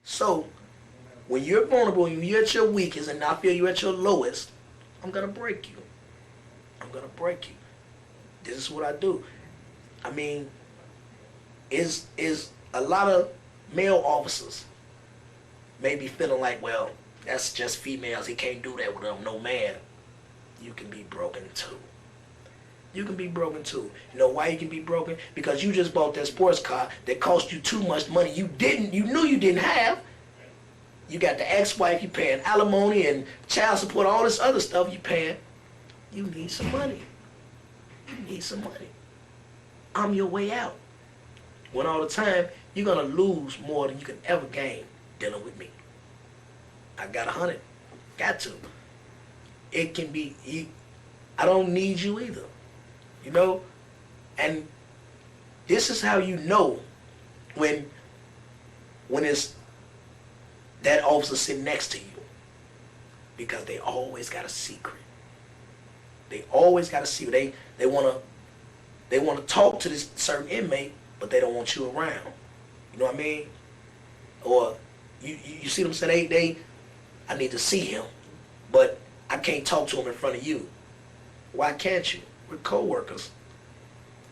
So when you're vulnerable, when you're at your weakest, and I feel you're at your lowest, I'm gonna break you. I'm gonna break you. This is what I do. I mean, is a lot of male officers maybe feeling like, well, that's just females. He can't do that with them. No man. You can be broken too. You can be broken too. You know why you can be broken? Because you just bought that sports car that cost you too much money. You knew you didn't have. You got the ex-wife, you paying alimony and child support, all this other stuff you paying. You need some money. You need some money. I'm your way out. When all the time, you're going to lose more than you can ever gain dealing with me. I got 100. Got to. It can be, I don't need you either. You know? And this is how you know when it's that officer sitting next to you. Because they always got a secret. They always got a secret. They want to talk to this certain inmate, but they don't want you around. You know what I mean? Or you see what I'm saying? I need to see him, but I can't talk to him in front of you. Why can't you? We're co-workers.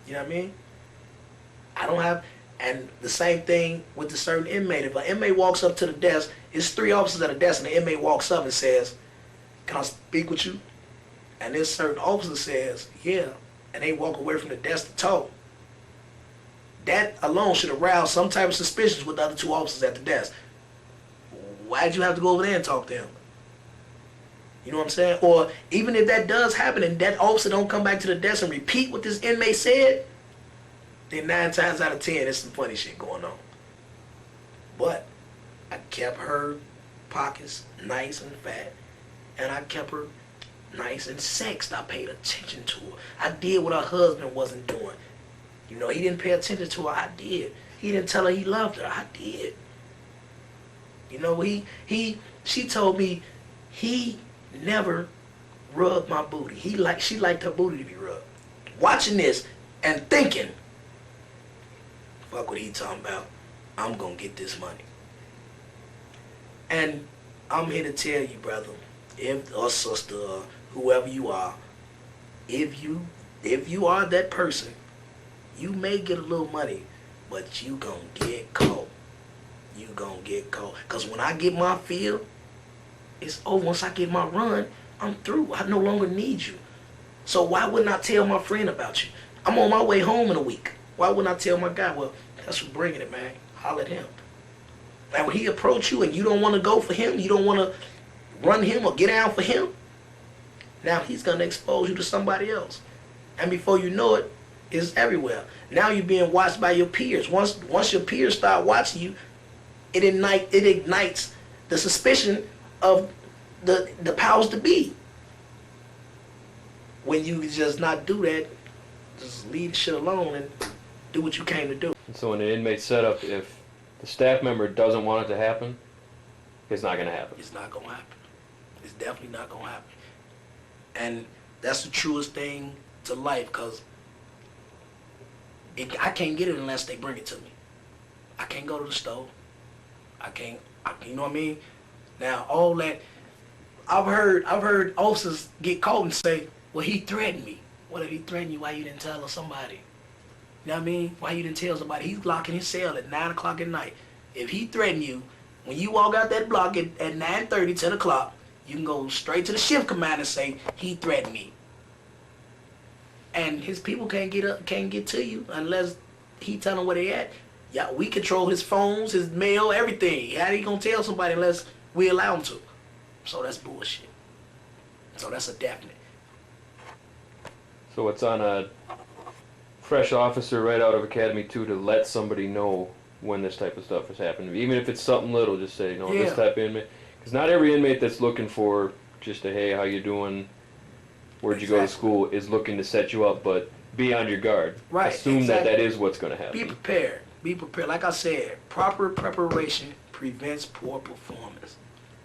You know what I mean? I don't have, and the same thing with the certain inmate. If an inmate walks up to the desk, it's 3 officers at a desk, and the inmate walks up and says, "Can I speak with you?" And this certain officer says, "Yeah," and they walk away from the desk to talk. That alone should arouse some type of suspicions with the other 2 officers at the desk. Why'd you have to go over there and talk to him? You know what I'm saying? Or even if that does happen and that officer don't come back to the desk and repeat what this inmate said, then 9 times out of 10, there's some funny shit going on. But I kept her pockets nice and fat, and I kept her nice and sexed. I paid attention to her. I did what her husband wasn't doing. You know, he didn't pay attention to her. I did. He didn't tell her he loved her. I did. You know, she told me he never rubbed my booty. She liked her booty to be rubbed. Watching this and thinking, fuck what he talking about. I'm gonna get this money. And I'm here to tell you, brother, or sister, or whoever you are, if you are that person, you may get a little money, but you gonna get caught. You gonna get caught. Because when I get my fill, it's over. Once I get my run, I'm through. I no longer need you. So why wouldn't I tell my friend about you? I'm on my way home in a week. Why wouldn't I tell my guy, well, that's what's bringing it, man. Holler at him. Now when he approach you and you don't want to go for him, you don't want to run him or get down for him, now he's going to expose you to somebody else. And before you know it, it's everywhere. Now you're being watched by your peers. Once your peers start watching you, it ignites the suspicion of the powers to be. When you just not do that, just leave the shit alone and do what you came to do. So in an inmate setup, if the staff member doesn't want it to happen, it's not going to happen. It's not going to happen. It's definitely not going to happen. And that's the truest thing to life, because I can't get it unless they bring it to me. I can't go to the store. You know what I mean? Now, all that, I've heard officers get caught and say, well, he threatened me. What if he threatened you? Why you didn't tell somebody? You know what I mean? Why you didn't tell somebody? He's locking his cell at 9 o'clock at night. If he threatened you, when you walk out that block at 9:30, 10 o'clock, you can go straight to the shift command and say, he threatened me. And his people can't get to you unless he tell them where they at. Yeah, we control his phones, his mail, everything. How he gonna tell somebody unless we allow him to? So that's bullshit. So that's a definite. So it's on a fresh officer right out of academy too to let somebody know when this type of stuff is happening. Even if it's something little, just say, this type of inmate. Because not every inmate that's looking for just a, hey, how you doing, where'd you go to school, is looking to set you up, but be on your guard. Right. Assume that is what's going to happen. Be prepared. Be prepared. Like I said, proper preparation prevents poor performance.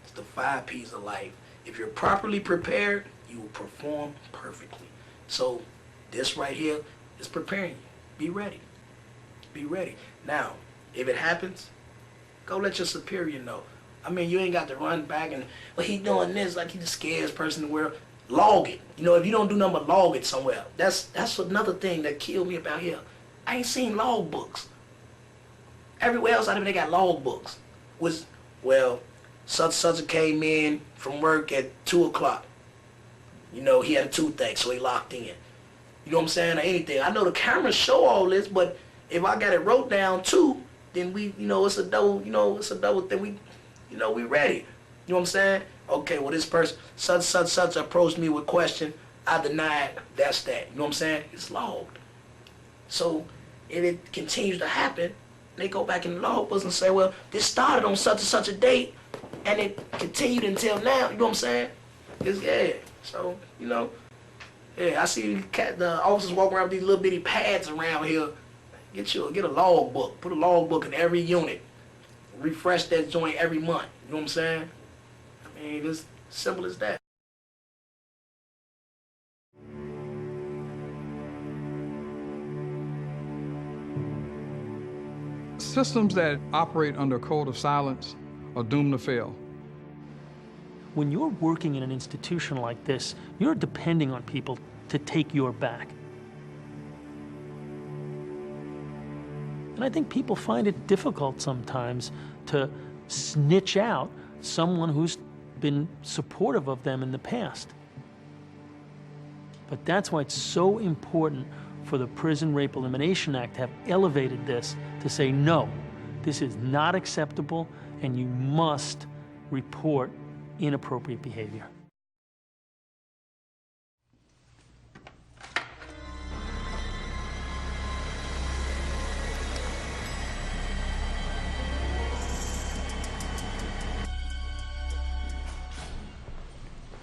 It's the 5 P's of life. If you're properly prepared, you will perform perfectly. So this right here is preparing you. Be ready. Be ready. Now, if it happens, Go let your superior know. I mean, you ain't got to run back and, well, he doing this like he the scariest person in the world. Log it. You know, if you don't do nothing but log it somewhere. That's another thing that killed me about here. I ain't seen log books. Everywhere else out there, they got log books. Well, such came in from work at 2 o'clock. You know, he had a toothache, so he locked in. You know what I'm saying, or anything. I know the cameras show all this, but if I got it wrote down too, then we, you know, it's a double thing. We ready. You know what I'm saying? Okay, well, this person, such approached me with question. I denied. That's that. You know what I'm saying? It's logged. So if it continues to happen, they go back in the log books and say, well, this started on such and such a date, and it continued until now. You know what I'm saying? Yeah. So, you know, yeah, I see the officers walking around with these little bitty pads around here. Get a log book. Put a log book in every unit. Refresh that joint every month. You know what I'm saying? I mean, it's simple as that. Systems that operate under a code of silence are doomed to fail. When you're working in an institution like this, you're depending on people to take your back. And I think people find it difficult sometimes to snitch out someone who's been supportive of them in the past. But that's why it's so important for the Prison Rape Elimination Act to have elevated this to say, no, this is not acceptable, and you must report inappropriate behavior.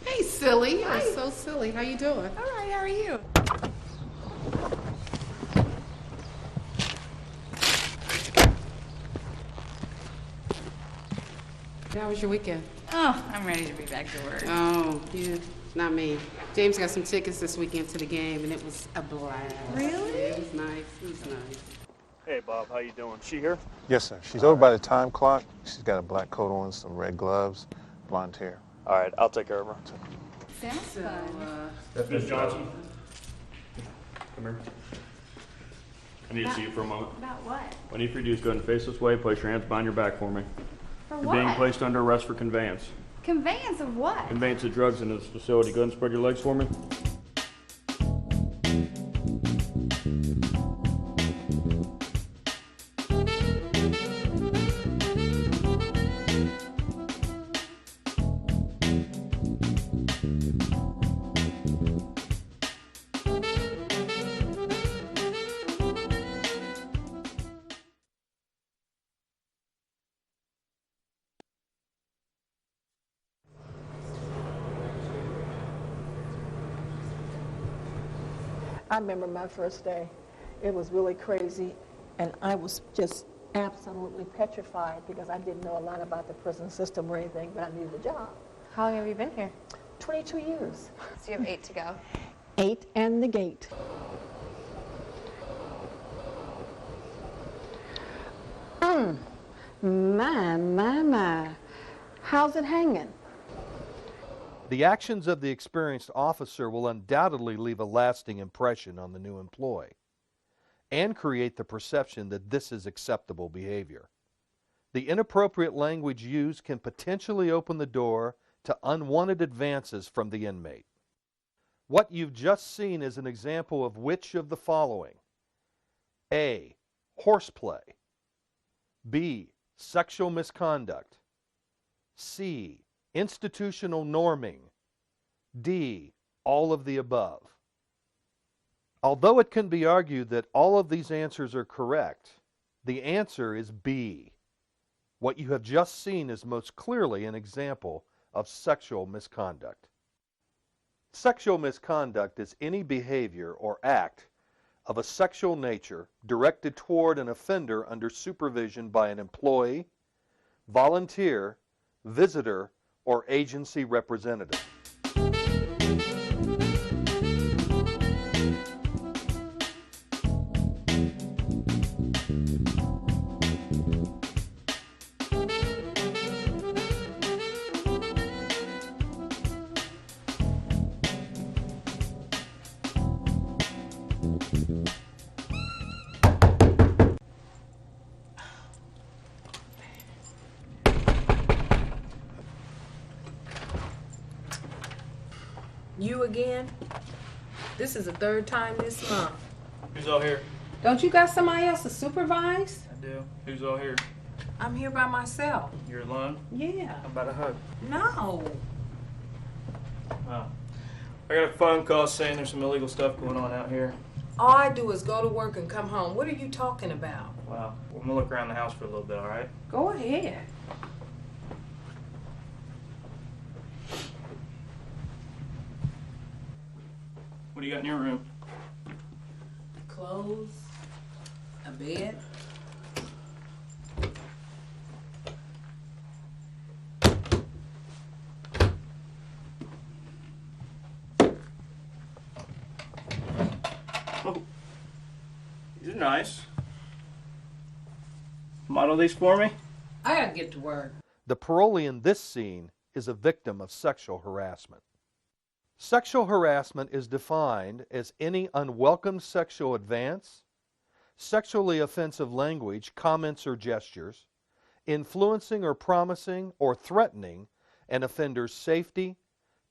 Hey, silly. You're so silly. How you doing? All right, how are you? How was your weekend? Oh, I'm ready to be back to work. Oh, yeah, not me. James got some tickets this weekend to the game, and it was a blast. Really? Yeah, it was nice. It was nice. Hey, Bob, how you doing? She here? Yes, sir. She's over by the time clock. She's got a black coat on, some red gloves, blonde hair. All right, I'll take care of her. Sounds fun. That's Miss Johnson. Come here. I need to see you for a moment. About what? What I need for you to do is go ahead and face this way, place your hands behind your back for me. For You're what? being placed under arrest for conveyance. Conveyance of what? Conveyance of drugs in this facility. Go ahead and spread your legs for me. I remember my first day. It was really crazy, and I was just absolutely petrified because I didn't know a lot about the prison system or anything, but I needed a job. How long have you been here? 22 years. So you have 8 to go. 8 and the gate. My. How's it hanging? The actions of the experienced officer will undoubtedly leave a lasting impression on the new employee and create the perception that this is acceptable behavior. The inappropriate language used can potentially open the door to unwanted advances from the inmate. What you've just seen is an example of which of the following: A. Horseplay. B. Sexual misconduct. C. Institutional norming. D. All of the above. Although it can be argued that all of these answers are correct, the answer is B. What you have just seen is most clearly an example of sexual misconduct. Sexual misconduct is any behavior or act of a sexual nature directed toward an offender under supervision by an employee, volunteer, visitor, or agency representative. You again? This is the third time this month. Who's all here? Don't you got somebody else to supervise? I do. Who's all here? I'm here by myself. You're alone? Yeah. How about a hug? No. Oh. I got a phone call saying there's some illegal stuff going on out here. All I do is go to work and come home. What are you talking about? Wow. Well, I'm gonna look around the house for a little bit, all right? Go ahead. What do you got in your room? Clothes, a bed. Oh. These are nice. Model these for me? I gotta get to work. The parolee in this scene is a victim of sexual harassment. Sexual harassment is defined as any unwelcome sexual advance, sexually offensive language, comments, or gestures, influencing or promising or threatening an offender's safety,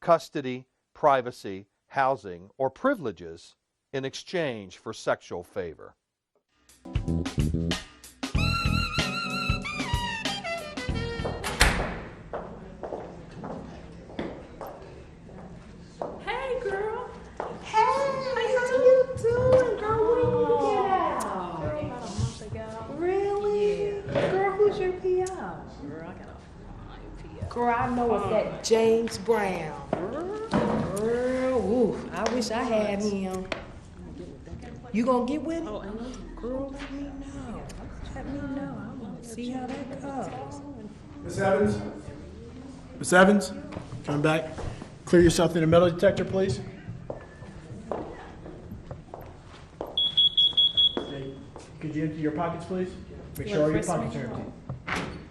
custody, privacy, housing, or privileges in exchange for sexual favor. Hey, girl. Hey, how you doing, girl? When you get out? About a month ago. Really? Yeah. Girl, who's your PI? Girl, I got a fine PO. Girl, I know it's that James Brown. Girl, ooh, I wish I had him. You gonna get with him? Oh, I know. Girl, let me know. Let me know. I want to see how that goes. Miss Evans? Miss Evans? Come back. Clear yourself through the metal detector, please. Okay. Could you empty your pockets, please? Make sure all your pockets are empty.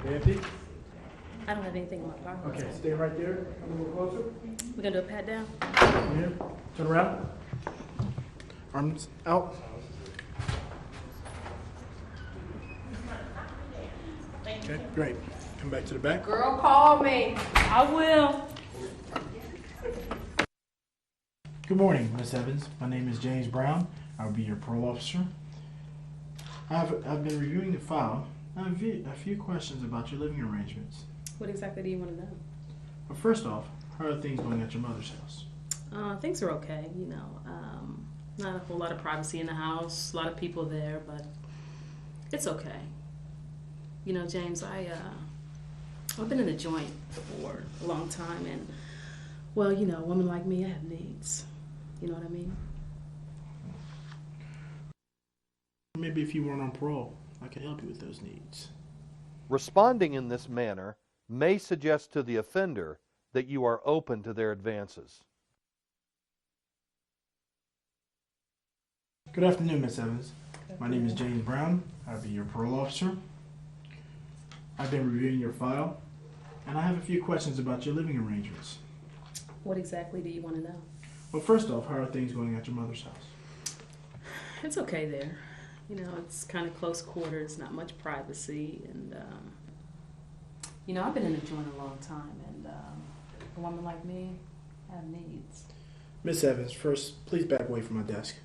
They empty? I don't have anything in my pocket. Okay, stay right there. Come a little closer. We're gonna do a pat down? Yeah. Turn around. Arms out. Okay, great. Come back to the back. Girl, call me. I will. Good morning, Miss Evans. My name is James Brown. I'll be your parole officer. I've been reviewing the file. I have a few questions about your living arrangements. What exactly do you want to know? Well, first off, how are things going at your mother's house? Things are okay, you know. Not a whole lot of privacy in the house, a lot of people there, but it's okay. You know, James, I've been in the joint for a long time, and, well, you know, a woman like me, I have needs. You know what I mean? Maybe if you weren't on parole, I could help you with those needs. Responding in this manner may suggest to the offender that you are open to their advances. Good afternoon, Miss Evans. My name is James Brown. I'll be your parole officer. I've been reviewing your file, and I have a few questions about your living arrangements. What exactly do you want to know? Well, first off, how are things going at your mother's house? It's okay there. You know, it's kind of close quarters, not much privacy, and, you know, I've been in the joint a long time, and a woman like me, I have needs. Miss Evans, first, please back away from my desk.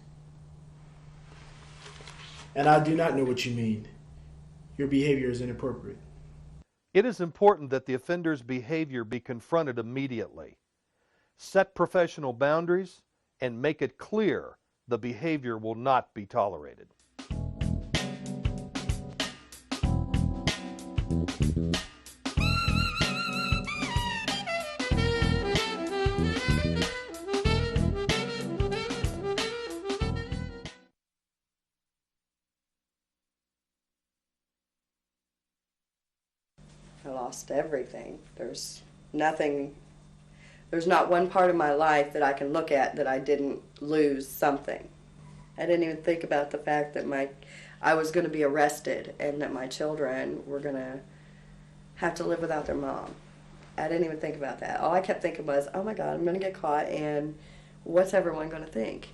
And I do not know what you mean. Your behavior is inappropriate. It is important that the offender's behavior be confronted immediately. Set professional boundaries and make it clear the behavior will not be tolerated. I lost everything. There's not one part of my life that I can look at that I didn't lose something. I didn't even think about the fact that I was going to be arrested and that my children were going to have to live without their mom. I didn't even think about that. All I kept thinking was, oh my God, I'm going to get caught, and what's everyone going to think?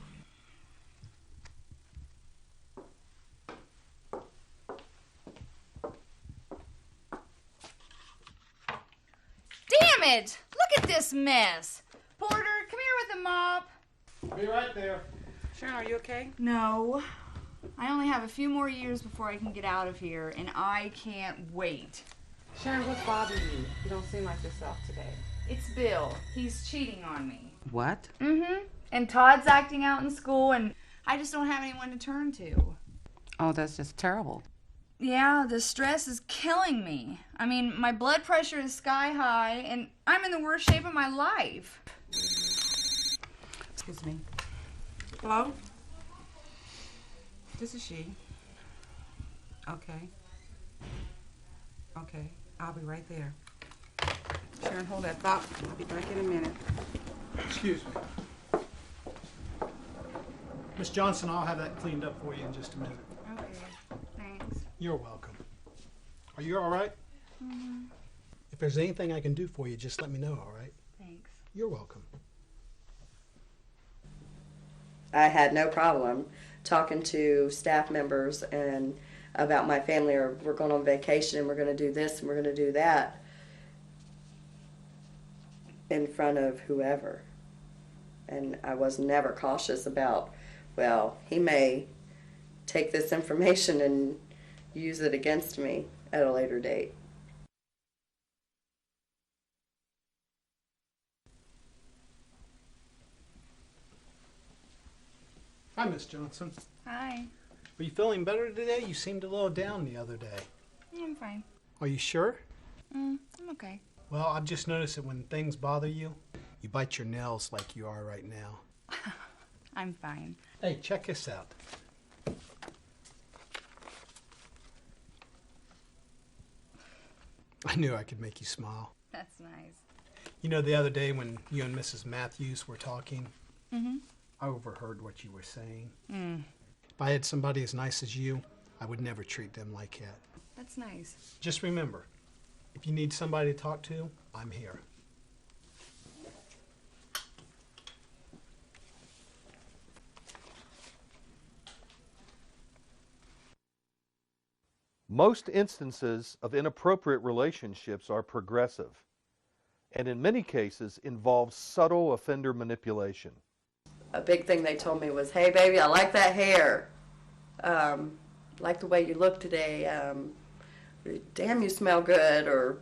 Damn it! Look at this mess. Porter, come here with a mop. Be right there. Sharon, are you okay? No. I only have a few more years before I can get out of here, and I can't wait. Sharon, what's bothering you? You don't seem like yourself today. It's Bill. He's cheating on me. What? Mm-hmm. And Todd's acting out in school, and I just don't have anyone to turn to. Oh, that's just terrible. Yeah, the stress is killing me. I mean, my blood pressure is sky high, and I'm in the worst shape of my life. Excuse me. Hello? This is she. Okay. Okay, I'll be right there. Sharon, hold that thought. I'll be back in a minute. Excuse me. Miss Johnson, I'll have that cleaned up for you in just a minute. Okay, thanks. You're welcome. Are you all right? Mm-hmm. If there's anything I can do for you, just let me know, all right? Thanks. You're welcome. I had no problem talking to staff members and about my family, or we're going on vacation and we're going to do this and we're going to do that in front of whoever. And I was never cautious about, well, he may take this information and use it against me at a later date. Hi, Miss Johnson. Hi. Are you feeling better today? You seemed a little down the other day. I'm fine. Are you sure? I'm okay. Well, I've just noticed that when things bother you, you bite your nails like you are right now. I'm fine. Hey, check this out. I knew I could make you smile. That's nice. You know, the other day when you and Mrs. Matthews were talking, Mm-hmm. I overheard what you were saying. Mm. If I had somebody as nice as you, I would never treat them like that. That's nice. Just remember, if you need somebody to talk to, I'm here. Most instances of inappropriate relationships are progressive, and in many cases involve subtle offender manipulation. A big thing they told me was, hey baby, I like that hair. Like the way you look today. Damn, you smell good, or,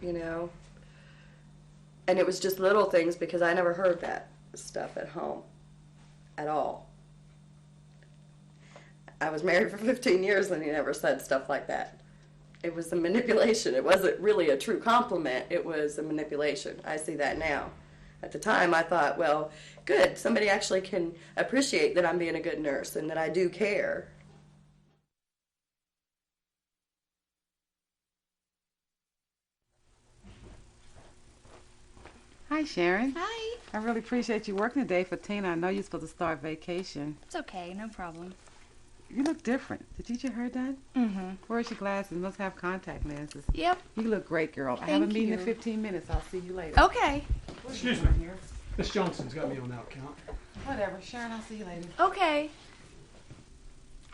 you know. And it was just little things because I never heard that stuff at home at all. I was married for 15 years and he never said stuff like that. It was a manipulation. It wasn't really a true compliment. It was a manipulation. I see that now. At the time, I thought, well, good. Somebody actually can appreciate that I'm being a good nurse and that I do care. Hi, Sharon. Hi. I really appreciate you working today for Tina. I know you're supposed to start vacation. It's okay, no problem. You look different. Did you get your hair done? Mm-hmm. Where's your glasses? Must have contact lenses. Yep. You look great, girl. I have a Thank meeting you. in 15 minutes. I'll see you later. Okay. Excuse me. Miss Johnson's got me on out count. Whatever. Sharon, I'll see you later. Okay.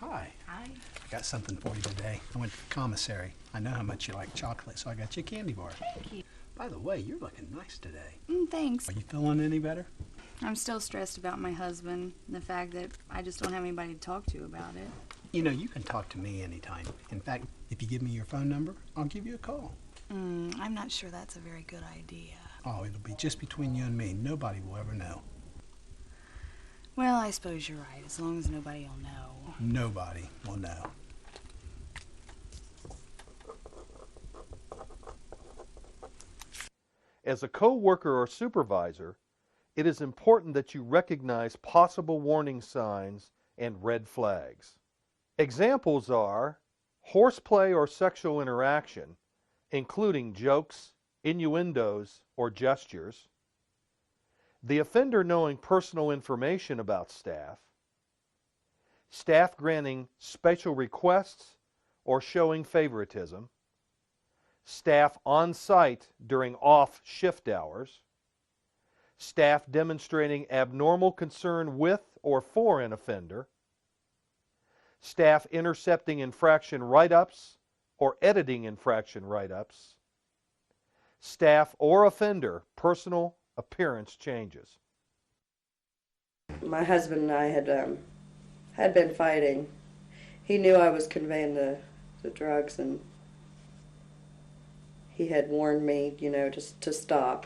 Hi. Hi. I got something for you today. I went to the commissary. I know how much you like chocolate, so I got you a candy bar. Thank you. By the way, you're looking nice today. Thanks. Are you feeling any better? I'm still stressed about my husband and the fact that I just don't have anybody to talk to about it. You know, you can talk to me anytime. In fact, if you give me your phone number, I'll give you a call. I'm not sure that's a very good idea. Oh, it'll be just between you and me. Nobody will ever know. Well, I suppose you're right, as long as nobody will know. Nobody will know. As a co-worker or supervisor, it is important that you recognize possible warning signs and red flags. Examples are horseplay or sexual interaction, including jokes, innuendos, or gestures, the offender knowing personal information about staff, staff granting special requests or showing favoritism, staff on site during off-shift hours, staff demonstrating abnormal concern with or for an offender, staff intercepting infraction write-ups or editing infraction write-ups, staff or offender personal appearance changes. My husband and I had been fighting. He knew I was conveying the drugs, and he had warned me, you know, just to stop.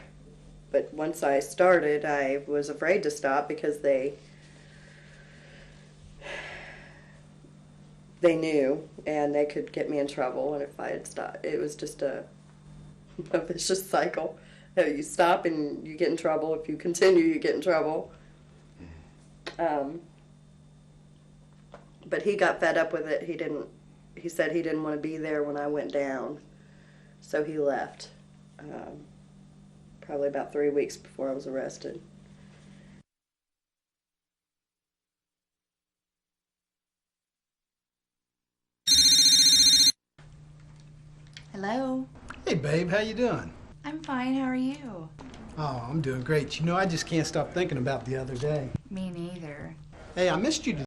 But once I started, I was afraid to stop because they knew, and they could get me in trouble. And if I had stopped, it was just a vicious cycle. You stop and you get in trouble. If you continue, you get in trouble. But he got fed up with it. He said he didn't want to be there when I went down. So he left. Probably about 3 weeks before I was arrested. Hello. Hey, babe, how you doing? I'm fine. How are you? Oh, I'm doing great. You know, I just can't stop thinking about the other day. Me neither. Hey, I missed you today.